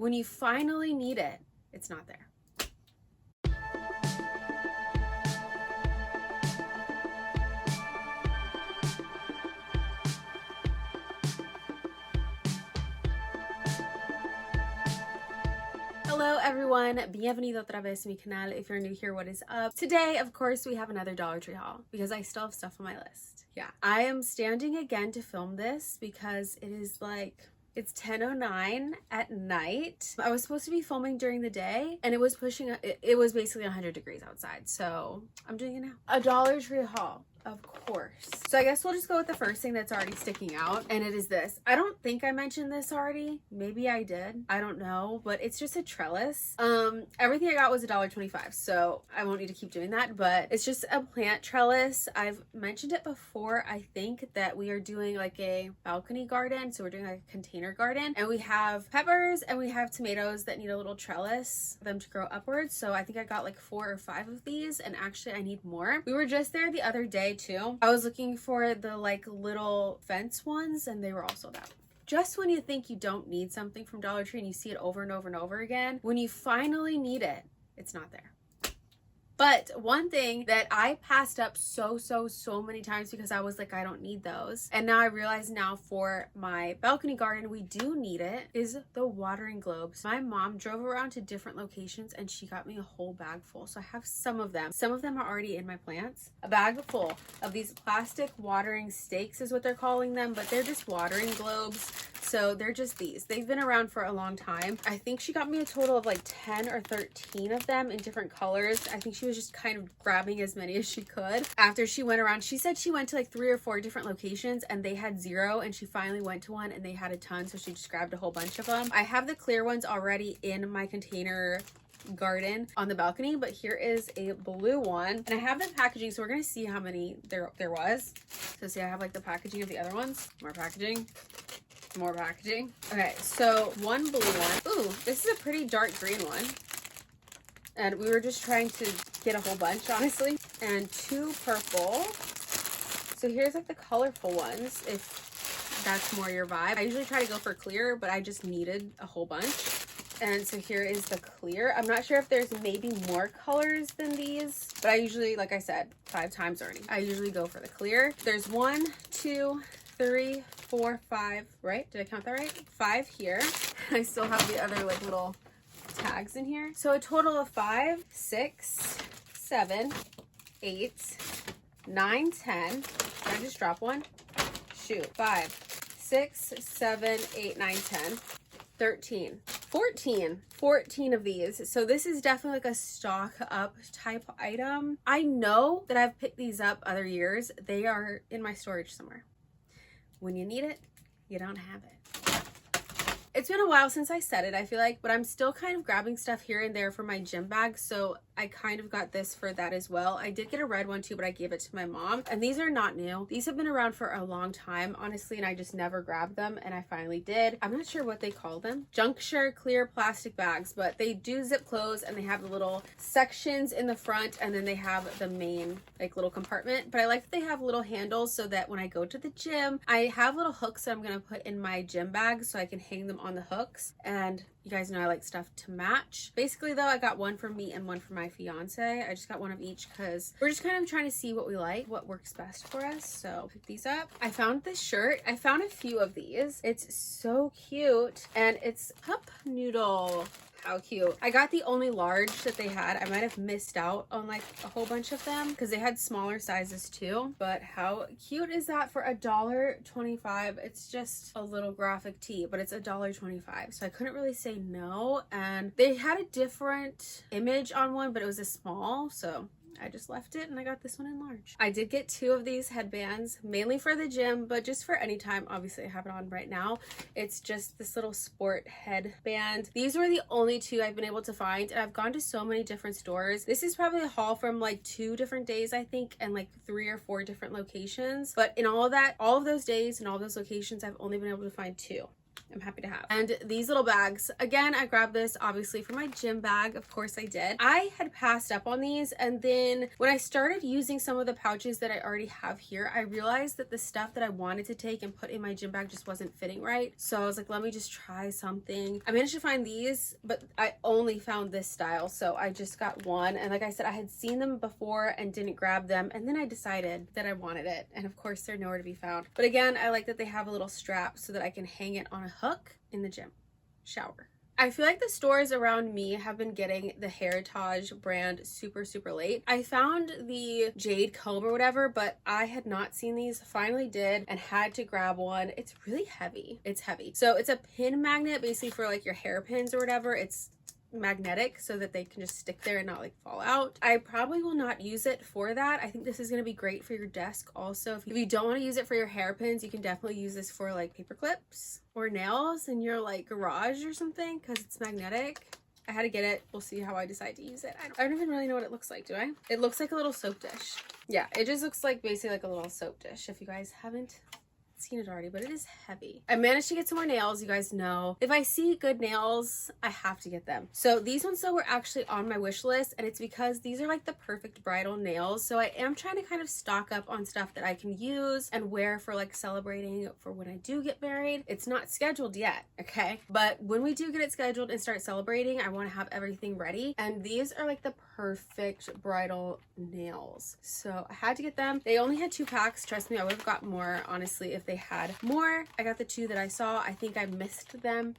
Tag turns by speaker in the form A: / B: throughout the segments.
A: When you finally need it, it's not there. Hello everyone, bienvenido otra vez a mi canal. If you're new here, what is up? Today, of course, we have another Dollar Tree haul because I still have stuff on my list. Yeah, I am standing again to film this because it is like, it's 10:09 at night. I was supposed to be filming during the day and it was basically 100 degrees outside. So I'm doing it now. A Dollar Tree haul. Of course. So I guess we'll just go with the first thing that's already sticking out, and it is this. I don't think I mentioned this already. Maybe I did. I don't know, but it's just a trellis. Everything I got was $1.25, so I won't need to keep doing that, but it's just a plant trellis. I've mentioned it before. I think that we are doing like a balcony garden, so we're doing like a container garden, and we have peppers and we have tomatoes that need a little trellis for them to grow upwards. So I think I got like 4 or 5 of these, and actually I need more. We were just there the other day too. I was looking for the like little fence ones and they were all sold out. Just when you think you don't need something from Dollar Tree and you see it over and over and over again, when you finally need it, it's not there. But one thing that I passed up so many times because I was like, I don't need those. And now I realize now for my balcony garden, we do need it, is the watering globes. My mom drove around to different locations and she got me a whole bag full. So I have some of them. Some of them are already in my plants. A bag full of these plastic watering stakes is what they're calling them, but they're just watering globes. So they're just these. They've been around for a long time. I think she got me a total of like 10 or 13 of them in different colors. I think she was just kind of grabbing as many as she could. After she went around, she said she went to like 3 or 4 different locations and they had 0, and she finally went to one and they had a ton, so she just grabbed a whole bunch of them. I have the clear ones already in my container garden on the balcony, but here is a blue one and I have the packaging, so we're gonna see how many there was. So see, I have like the packaging of the other ones. More packaging. More packaging. Okay, so one blue one. Ooh, this is a pretty dark green one. And we were just trying to get a whole bunch, honestly. And 2 purple. So here's like the colorful ones, if that's more your vibe. I usually try to go for clear, but I just needed a whole bunch. And so here is the clear. I'm not sure if there's maybe more colors than these, but I usually, like I said, 5 times already, I usually go for the clear. There's 1, 2, 3, 4, 5, right? Did I count that right? 5 here. I still have the other like little tags in here. So a total of 5, 6, 7, 8, 9, 10. Did I just drop one? Shoot. 5, 6, 7, 8, 9, 10, 13, 14 of these. So this is definitely like a stock up type item. I know that I've picked these up other years. They are in my storage somewhere. When you need it, you don't have it. It's been a while since I said it, I feel like, but I'm still kind of grabbing stuff here and there for my gym bag, so I kind of got this for that as well. I did get a red one too, but I gave it to my mom, and these are not new. These have been around for a long time, honestly, and I just never grabbed them, and I finally did. I'm not sure what they call them. Juncture clear plastic bags, but they do zip close, and they have the little sections in the front, and then they have the main like little compartment. But I like that they have little handles so that when I go to the gym, I have little hooks that I'm gonna put in my gym bag so I can hang them on the hooks. And you guys know I like stuff to match. Basically though, I got one for me and one for my fiance. I just got one of each because we're just kind of trying to see what we like, what works best for us. So pick these up. I found this shirt. I found a few of these. It's so cute, and it's cup noodle. How cute. I got the only large that they had. I might have missed out on like a whole bunch of them because they had smaller sizes too. But how cute is that for $1.25? It's just a little graphic tee, but it's $1.25. So I couldn't really say no. And they had a different image on one, but it was a small. So I just left it and I got this one in large. I did get 2 of these headbands, mainly for the gym, but just for any time. Obviously I have it on right now. It's just this little sport headband. These were the only 2 I've been able to find, and I've gone to so many different stores. This is probably a haul from like 2 different days, I think, and like 3 or 4 different locations. But in all of those days and all those locations, I've only been able to find 2. I'm happy to have. And these little bags, again, I grabbed this obviously for my gym bag. Of course I did. I had passed up on these, and then when I started using some of the pouches that I already have here, I realized that the stuff that I wanted to take and put in my gym bag just wasn't fitting right. So I was like, let me just try something. I managed to find these, but I only found this style, so I just got one. And like I said, I had seen them before and didn't grab them, and then I decided that I wanted it, and of course they're nowhere to be found. But again, I like that they have a little strap so that I can hang it on a hook in the gym shower. I feel like the stores around me have been getting the Hairitage brand super late. I found the jade comb or whatever, but I had not seen these. Finally did and had to grab one. It's really heavy. It's heavy. So it's a pin magnet basically for like your hairpins or whatever. It's magnetic so that they can just stick there and not like fall out. I probably will not use it for that. I think this is going to be great for your desk also. If you don't want to use it for your hairpins, you can definitely use this for like paper clips or nails in your like garage or something because it's magnetic. I had to get it. We'll see how I decide to use it. I don't even really know what it looks like, do I? It looks like a little soap dish. Yeah, it just looks like basically like a little soap dish if you guys haven't seen it already, but it is heavy. I managed to get some more nails. You guys know if I see good nails, I have to get them. So these ones though were actually on my wish list, and it's because these are like the perfect bridal nails. So I am trying to kind of stock up on stuff that I can use and wear for like celebrating for when I do get married. It's not scheduled yet, okay? But when we do get it scheduled and start celebrating, I want to have everything ready. And these are like the perfect bridal nails. So I had to get them. They only had 2 packs. Trust me, I would have got more honestly if they had more. I got the 2 that I saw. I think I missed them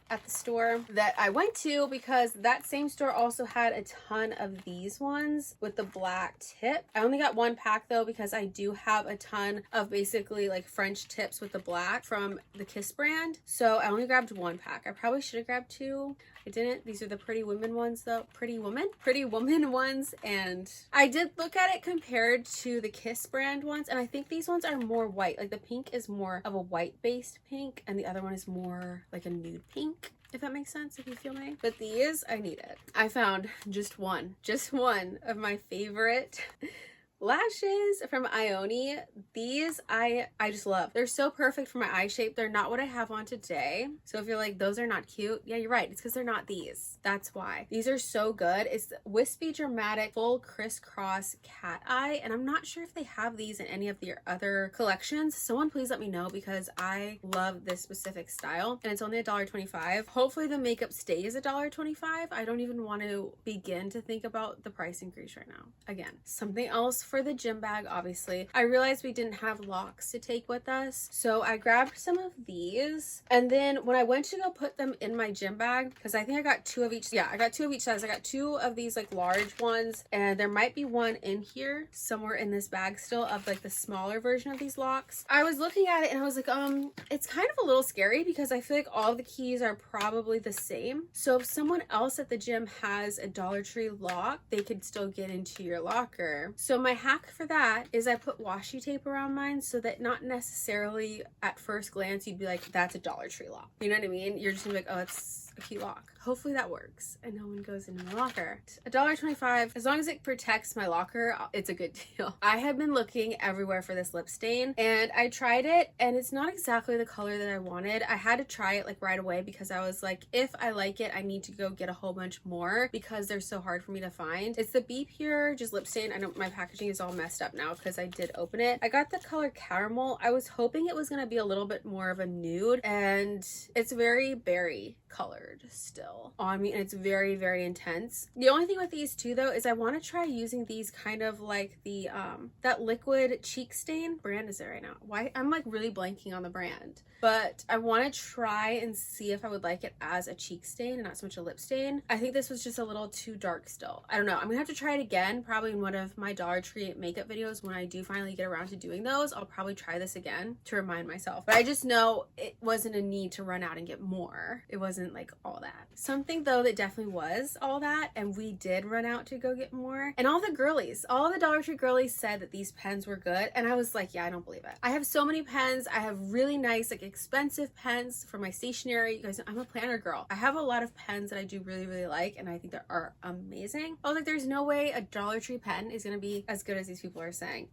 A: at the store that I went to because that same store also had a ton of these ones with the black tip. I only got 1 pack though because I do have a ton of basically like French tips with the black from the Kiss brand. So I only grabbed 1 pack. I probably should have grabbed 2. I didn't. These are the Pretty Women ones though. Pretty Woman ones. And I did look at it compared to the Kiss brand ones, and I think these ones are more white. Like the pink is more of a white based pink and the other one is more like a nude pink, if that makes sense, if you feel me. But these I needed. I found just one of my favorite lashes from Ioni. These I just love. They're so perfect for my eye shape. They're not what I have on today. So if you're like, those are not cute, yeah, you're right. It's because they're not these. That's why. These are so good. It's wispy dramatic full crisscross cat eye, and I'm not sure if they have these in any of their other collections. Someone please let me know because I love this specific style, and it's only $1.25. Hopefully the makeup stays $1.25. I don't even want to begin to think about the price increase right now. Again, something else for the gym bag, obviously. I realized we didn't have locks to take with us, so I grabbed some of these, and then when I went to go put them in my gym bag, because I think I got 2 of each. Yeah, I got 2 of each size. I got 2 of these like large ones, and there might be one in here somewhere in this bag still of like the smaller version of these locks. I was looking at it and I was like, it's kind of a little scary because I feel like all the keys are probably the same. So if someone else at the gym has a Dollar Tree lock, they could still get into your locker. So my hack for that is I put washi tape around mine so that not necessarily at first glance you'd be like, that's a Dollar Tree lock. You know what I mean? You're just gonna be like, oh, it's a key lock. Hopefully that works and no one goes into my locker. $1.25, as long as it protects my locker, it's a good deal. I have been looking everywhere for this lip stain, and I tried it and it's not exactly the color that I wanted. I had to try it like right away because I was like, if I like it, I need to go get a whole bunch more because they're so hard for me to find. It's the Be Pure just lip stain. I know my packaging is all messed up now because I did open it. I got the color Caramel. I was hoping it was going to be a little bit more of a nude, and it's very berry colored still on me, and it's very intense. The only thing with these two though is I want to try using these kind of like the that liquid cheek stain brand is there right now. Why I'm like really blanking on the brand, but I want to try and see if I would like it as a cheek stain and not so much a lip stain. I think this was just a little too dark still. I don't know. I'm gonna have to try it again probably in one of my Dollar Tree makeup videos when I do finally get around to doing those. I'll probably try this again to remind myself, but I just know it wasn't a need to run out and get more. It wasn't like all that. Something though that definitely was all that, and we did run out to go get more, and all the girlies, all the Dollar Tree girlies said that these pens were good, and I was like, yeah, I don't believe it. I have so many pens. I have really nice like expensive pens for my stationery. You guys know I'm a planner girl. I have a lot of pens that I do really like, and I think they are amazing. I was like, there's no way a Dollar Tree pen is gonna be as good as these people are saying.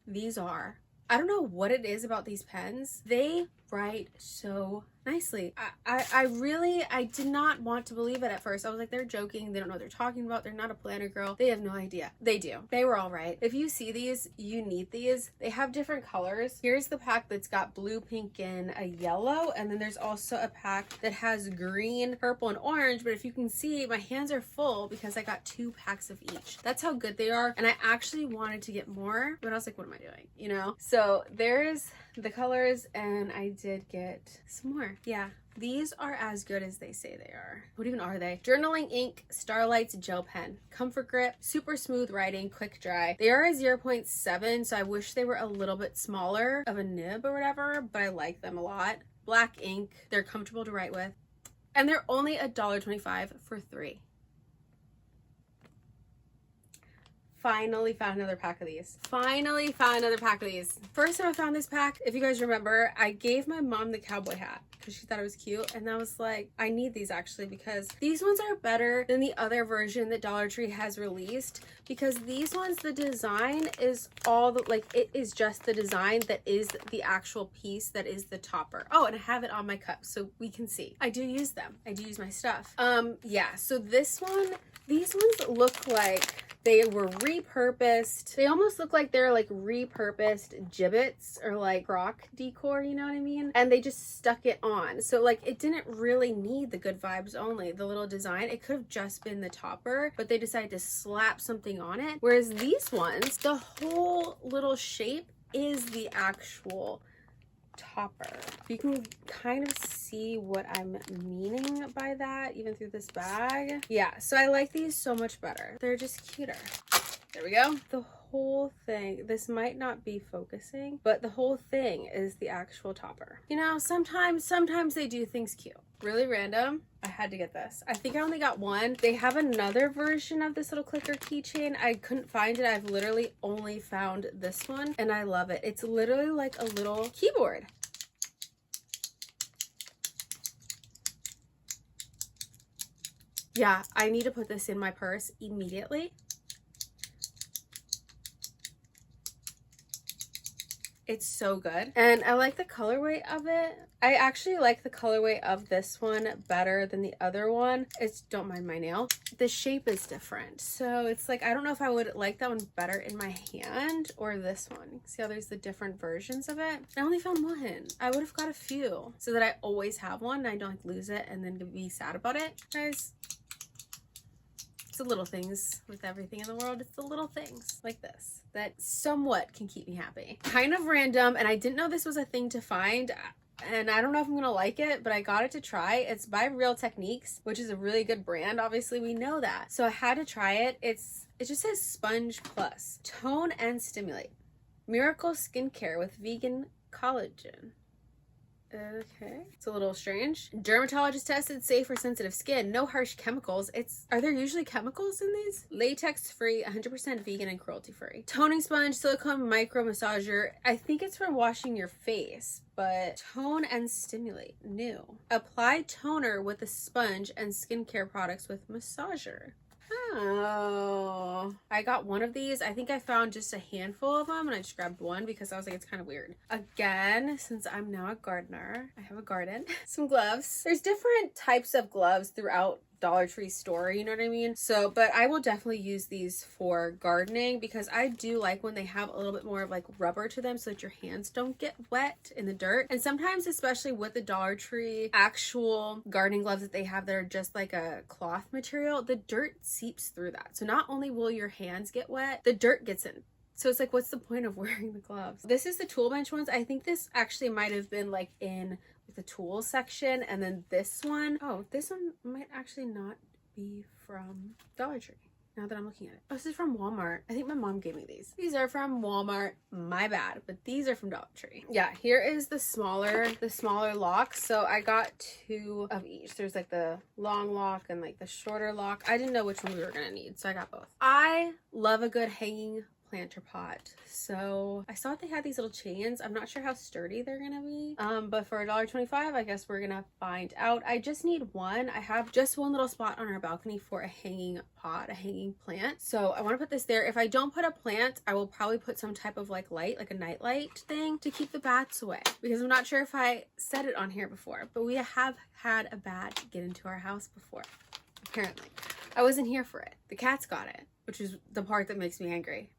A: These are. I don't know what it is about these pens. They right so nicely. I did not want to believe it at first. I was like, they're joking. They don't know what they're talking about. They're not a planner girl. They have no idea. They do. They were all right. If you see these, you need these. They have different colors. Here's the pack that's got blue, pink, and a yellow. And then there's also a pack that has green, purple, and orange. But if you can see, my hands are full because I got 2 packs of each. That's how good they are. And I actually wanted to get more, but I was like, what am I doing? You know? So there's the colors, and I did get some more. Yeah, these are as good as they say they are. What even are they? Journaling ink, Starlight's gel pen, comfort grip, super smooth writing, quick dry. They are a 0.7, so I wish they were a little bit smaller of a nib or whatever, but I like them a lot. Black ink, they're comfortable to write with, and they're only $1.25 for 3. Finally found another pack of these. Finally found another pack of these. First time I found this pack, if you guys remember, I gave my mom the cowboy hat because she thought it was cute, and I was like, I need these actually because these ones are better than the other version that Dollar Tree has released, because these ones, the design is all the, like, it is just the design that is the actual piece that is the topper. Oh, and I have it on my cup so we can see. I do use them. I do use my stuff. Yeah, so this one, these ones look like they were repurposed. They almost look like they're like repurposed gibbets or like crock decor, you know what I mean? And they just stuck it on. So like it didn't really need the good vibes only, the little design. It could have just been the topper, but they decided to slap something on it. Whereas these ones, the whole little shape is the actual topper. You can kind of see what I'm meaning by that even through this bag. Yeah, so I like these so much better. They're just cuter. There we go. The whole thing, this might not be focusing, but the whole thing is the actual topper. You know, sometimes they do things cute. Really random. I had to get this. I think I only got one. They have another version of this little clicker keychain. I couldn't find it. I've literally only found this one and I love it. It's literally like a little keyboard. Yeah, I need to put this in my purse immediately. It's so good. And I like the colorway of it. I actually like the colorway of this one better than the other one. It's, don't mind my nail. The shape is different. So it's like, I don't know if I would like that one better in my hand or this one. See how there's the different versions of it? I only found one. I would have got a few so that I always have one and I don't like lose it and then be sad about it. Guys, it's the little things with everything in the world. It's the little things like this that somewhat can keep me happy. Kind of random, and I didn't know this was a thing to find, and I don't know if I'm gonna like it, but I got it to try. It's by Real Techniques, which is a really good brand. Obviously, we know that. So I had to try it. It just says Sponge Plus. Tone and Stimulate. Miracle Skincare with vegan collagen. Okay, it's a little strange. Dermatologist tested, safe for sensitive skin, no harsh chemicals. Are there usually chemicals in these? Latex free, 100% vegan and cruelty free. Toning sponge, silicone micro massager. I think it's for washing your face, but tone and stimulate, new. Apply toner with a sponge and skincare products with massager. Oh, I got one of these. I think I found just a handful of them and I just grabbed one because I was like, it's kind of weird. Again, since I'm now a gardener, I have a garden. Some gloves. There's different types of gloves throughout Dollar Tree store, you know what I mean? So, but I will definitely use these for gardening because I do like when they have a little bit more of like rubber to them so that your hands don't get wet in the dirt. And sometimes, especially with the Dollar Tree actual gardening gloves that they have that are just like a cloth material, the dirt seeps through that. So not only will your hands get wet, the dirt gets in. So it's like, what's the point of wearing the gloves? This is the tool bench ones. I think this actually might have been like in the tools section, and then this one, oh, this one might actually not be from Dollar Tree now that I'm looking at it. Oh, this is from Walmart. I think my mom gave me these. These are from Walmart, my bad, but these are from Dollar Tree. Yeah, here is the smaller lock. So I got 2 of each. There's like the long lock and like the shorter lock. I didn't know which one we were gonna need, so I got both. I love a good hanging planter pot. So I saw they had these little chains. I'm not sure how sturdy they're gonna be, but for $1.25, I guess we're gonna find out. I just need one. I have just one little spot on our balcony for a hanging pot, a hanging plant, so I want to put this there. If I don't put a plant, I will probably put some type of like light, like a night light thing to keep the bats away, because I'm not sure if I said it on here before, but we have had a bat get into our house before. Apparently I wasn't here for it. The cats got it, which is the part that makes me angry.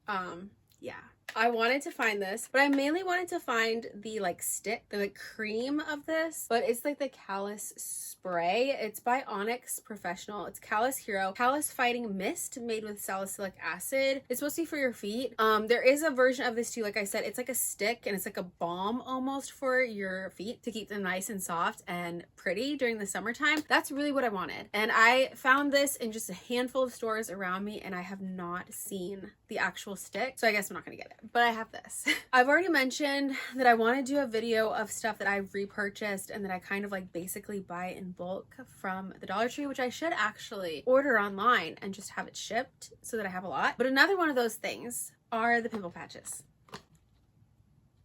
A: Yeah, I wanted to find this, but I mainly wanted to find the like stick, the like cream of this, but it's like the callus spray. It's by Onyx Professional. It's Callus Hero Callus Fighting Mist made with salicylic acid. It's supposed to be for your feet. There is a version of this too. Like I said, it's like a stick and it's like a balm almost for your feet to keep them nice and soft and pretty during the summertime. That's really what I wanted. And I found this in just a handful of stores around me, and I have not seen the actual stick. So I guess I'm not gonna get it, but I have this. I've already mentioned that I want to do a video of stuff that I've repurchased and that I kind of like basically buy in bulk from the Dollar Tree, which I should actually order online and just have it shipped so that I have a lot. But another one of those things are the pimple patches.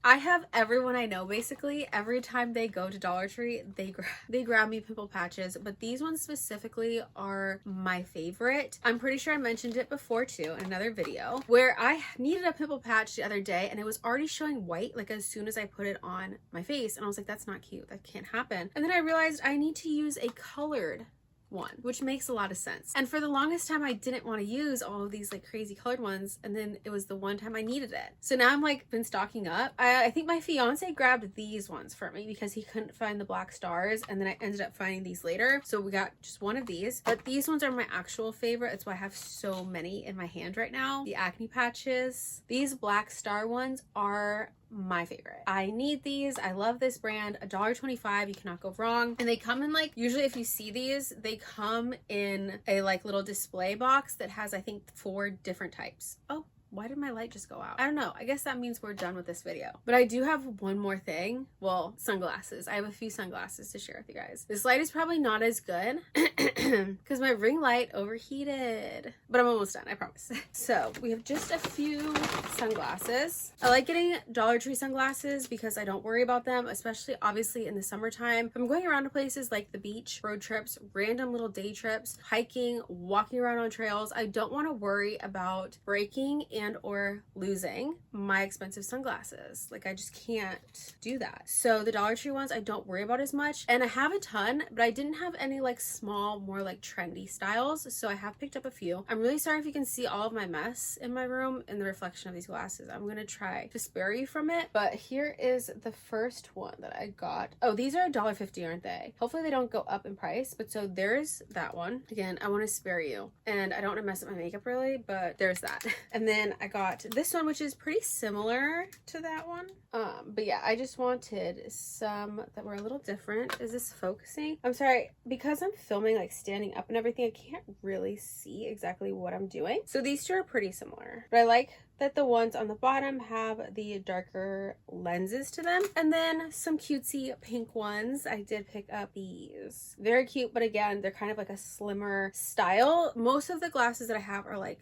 A: I have everyone I know basically, every time they go to Dollar Tree, they grab me pimple patches, but these ones specifically are my favorite. I'm pretty sure I mentioned it before too in another video, where I needed a pimple patch the other day and it was already showing white like as soon as I put it on my face, and I was like, that's not cute, that can't happen. And then I realized I need to use a colored one, which makes a lot of sense. And for the longest time I didn't want to use all of these like crazy colored ones, and then it was the one time I needed it. So now I'm like been stocking up. I think my fiance grabbed these ones for me because he couldn't find the black stars, and then I ended up finding these later, so we got just one of these. But these ones are my actual favorite. That's why I have so many in my hand right now. The acne patches, these black star ones are my favorite. I need these. I love this brand. $1.25, you cannot go wrong. And they come in like, usually if you see these, they come in a like little display box that has I think 4 different types. Oh, why did my light just go out? I don't know. I guess that means we're done with this video. But I do have one more thing. Well, sunglasses. I have a few sunglasses to share with you guys. This light is probably not as good because my ring light overheated. But I'm almost done, I promise. So we have just a few sunglasses. I like getting Dollar Tree sunglasses because I don't worry about them, especially obviously in the summertime. I'm going around to places like the beach, road trips, random little day trips, hiking, walking around on trails. I don't want to worry about breaking and or losing my expensive sunglasses. Like I just can't do that. So the Dollar Tree ones I don't worry about as much, and I have a ton, but I didn't have any like small, more like trendy styles, so I have picked up a few. I'm really sorry if you can see all of my mess in my room in the reflection of these glasses. I'm gonna try to spare you from it, but here is the first one that I got. Oh, these are $1.50, aren't they? Hopefully they don't go up in price, but so there's that one. Again, I want to spare you, and I don't want to mess up my makeup really, but there's that. And then I got this one, which is pretty similar to that one. But yeah, I just wanted some that were a little different. Is this focusing? I'm sorry, because I'm filming like standing up and everything, I can't really see exactly what I'm doing. So these two are pretty similar, but I like that the ones on the bottom have the darker lenses to them. And then some cutesy pink ones. I did pick up these. Very cute, but again, they're kind of like a slimmer style. Most of the glasses that I have are like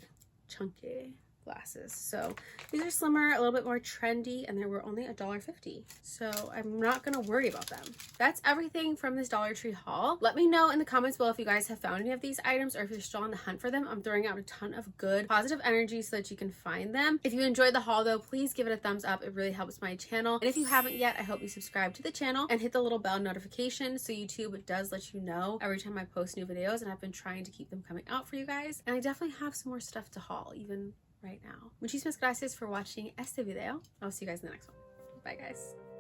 A: chunky glasses, so these are slimmer, a little bit more trendy, and they were only $1.50, so I'm not gonna worry about them. That's everything from this Dollar Tree haul. Let me know in the comments below if you guys have found any of these items or if you're still on the hunt for them. I'm throwing out a ton of good positive energy so that you can find them. If you enjoyed the haul though, please give it a thumbs up. It really helps my channel, and if you haven't yet, I hope you subscribe to the channel and hit the little bell notification so YouTube does let you know every time I post new videos, and I've been trying to keep them coming out for you guys, and I definitely have some more stuff to haul even right now. Muchísimas gracias for watching este video. I'll see you guys in the next one. Bye guys.